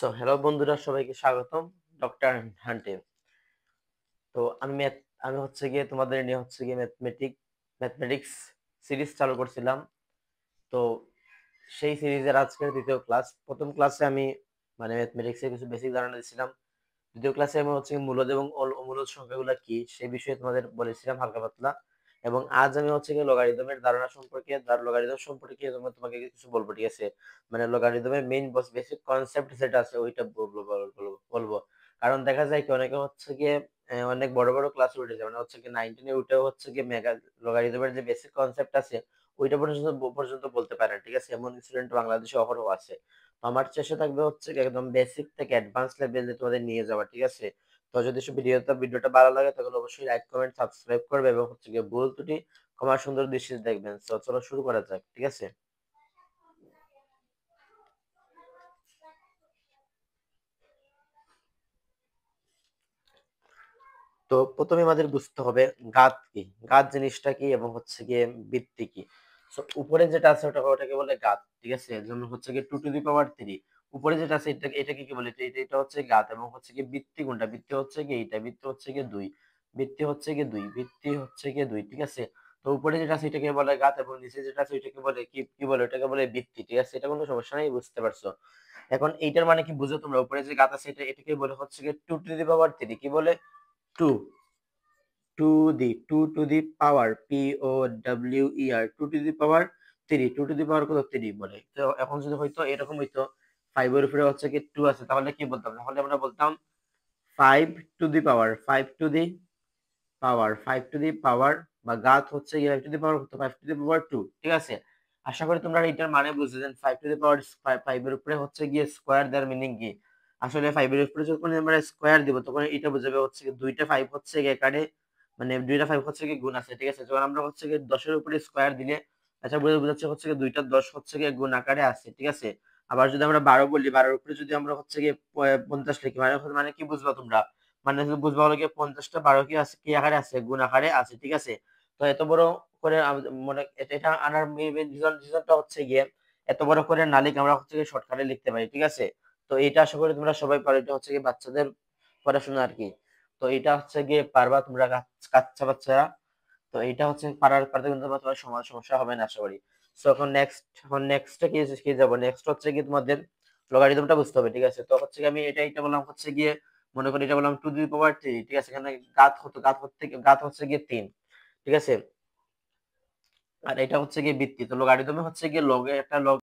Hello বন্ধুরা, সবাইকে স্বাগতম ডক্টর হান্টে। তো আমি হচ্ছে গিয়ে তোমাদের নিয়ে হচ্ছে গিয়ে ম্যাথমেটিক্স সিরিজ চালু করছিলাম। তো সেই সিরিজের আজকের দ্বিতীয় ক্লাস। প্রথম ক্লাসে আমি মানে ম্যাথমেটিক্সের কিছু বেসিক ধারণা দিয়েছিলাম। দ্বিতীয় ক্লাসে আমি হচ্ছে মূলদ এবং অমূলদ সংখ্যাগুলো কি সেই বিষয়ে তোমাদের বলেছিলাম হালকা পাতলা। এবং আজ আমি হচ্ছে গিয়ে লগারিদমের ধারণা সম্পর্কে লগারিদম সম্পর্কে তোমাকে কিছু বলবো, ঠিক আছে? মানে লগারিদমের মেইন বেসিক কনসেপ্ট যেটা আছে ওইটা বলবো। কারণ দেখা যায় কি অনেকে হচ্ছে গিয়ে অনেক বড় বড় ক্লাসে উঠে যায়, মানে হচ্ছে কি 19 এ উঠেও হচ্ছে গিয়ে মেগা লগারিদমের যে বেসিক কনসেপ্ট আছে ওইটা পর্যন্ত বলতে পারে না, ঠিক আছে? এমন স্টুডেন্ট বাংলাদেশে অহরহ আছে। তো আমার চেষ্টা থাকবে হচ্ছে কি একদম বেসিক থেকে অ্যাডভান্স লেভেলে তোমাদের নিয়ে যাওয়া, ঠিক আছে? তো যদি ভিডিওটা ভালো লাগে তাহলে অবশ্যই লাইক কমেন্ট সাবস্ক্রাইব করবে এবং হচ্ছে গিয়ে ভুল ত্রুটি ক্ষমা সুন্দর দৃষ্টিতে দেখবেন। তো চলো শুরু করা যাক, ঠিক আছে? তো প্রথমে আমাদের বুঝতে হবে ঘাত কি, ঘাত জিনিসটা কি এবং হচ্ছে গিয়ে বৃত্তি কি। উপরে যেটা আছে ওটাকে বলে ঘাত, ঠিক আছে? যেমন হচ্ছে গিয়ে 2 টু দি পাওয়ার 3। উপরে যেটা আছে এটাকে কি বলে, এটা হচ্ছে ঘাত। এবং হচ্ছে গিয়ে বৃত্তি কোনটা, বৃত্তি হচ্ছে গিয়ে এইটা, বৃত্তি হচ্ছে গিয়ে 2, বৃত্তি হচ্ছে গিয়ে 2, বৃত্তি হচ্ছে গিয়ে 2, ঠিক আছে? তো উপরে যেটা আছে এটাকে বলে ঘাত এবং নিচে যেটা আছে ওইটাকে বলে কি কি বলে, ওটাকে বলে বৃত্তি, ঠিক আছে? এটা কোনো সমস্যা নেই, বুঝতে পারছো? এখন এইটার মানে কি বুঝো তোমরা? উপরে যে ঘাত আছে এটাকে বলে হচ্ছে গিয়ে 2 টু দি পাওয়ার 3। কি বলে? 2 two to the power POWER, 2 to the power 3, 2 to the power কত 3 বলে। তো এখন যদি হয়তো এরকম হইতো 5 এর উপরে হচ্ছে কি 2 আছে, তাহলে কি বলতাম? তাহলে আমরা বলতাম 5 টু দি পাওয়ার বা ঘাত হচ্ছে গিয়ে 5 টু দি পাওয়ার 2, ঠিক আছে? আশা করি তোমরা এটার মানে বুঝেছেন। 5 টু দি পাওয়ার 5 এর উপরে হচ্ছে গিয়ে স্কোয়ার দেওয়ার মিনিং কি। আসলে 5 এর উপরে যখন আমরা স্কোয়ার দিব তখন এটা বুঝাবে হচ্ছে গিয়ে দুইটা 5 হচ্ছে গিয়ে একারে, মানে দুইটা 5 হচ্ছে গিয়ে গুণ আছে, ঠিক আছে? যখন আমরা হচ্ছে গিয়ে 10 এর উপরে স্কোয়ার দিলে আচ্ছা বোঝাচ্ছে হচ্ছে গিয়ে দুইটা 10 হচ্ছে গিয়ে গুণ আকারে আছে, ঠিক আছে? আবার যদি আমরা 12 বলি, 12 এর উপরে যদি আমরা হচ্ছে গিয়ে 50 লিখি, মানে কি বুঝবা তোমরা? মানে বুঝবা হলো গিয়ে 50টা 12 কি আছে, কি আকারে আছে, গুণ আকারে আছে, ঠিক আছে? তো এত বড় করে মনে এটা আনার মেইন রিজনটা হচ্ছে গিয়ে এত বড় করে না লিখে আমরা হচ্ছে গিয়ে শর্টকাটে লিখতে পারি, ঠিক আছে? তো এটা আশা করি তোমরা সবাই পারো। এটা হচ্ছে গিয়ে বাচ্চাদের পড়াশোনা আর কি। তো এটা হচ্ছে গিয়ে পারবা তোমরা, কাচ্চা বাচ্চারা। তো এটা হচ্ছে পারতে কিন্তু তোমার সমস্যা হবে না আশা করি। সো এখন নেক্সট কি যাব, নেক্সট হচ্ছে কি তোমাদের লগারিদমটা বুঝতে হবে, ঠিক আছে? তো হচ্ছে গিয়ে আমি এটা বললাম হচ্ছে গিয়ে, মনে করি এটা বললাম 2 টু দি পাওয়ার 3, ঠিক আছে? এখানে ঘাত হচ্ছে গিয়ে 3, ঠিক আছে? আর এটা হচ্ছে গিয়ে বৃত্তি। তো লগারিদমে হচ্ছে গিয়ে লগে একটা লগ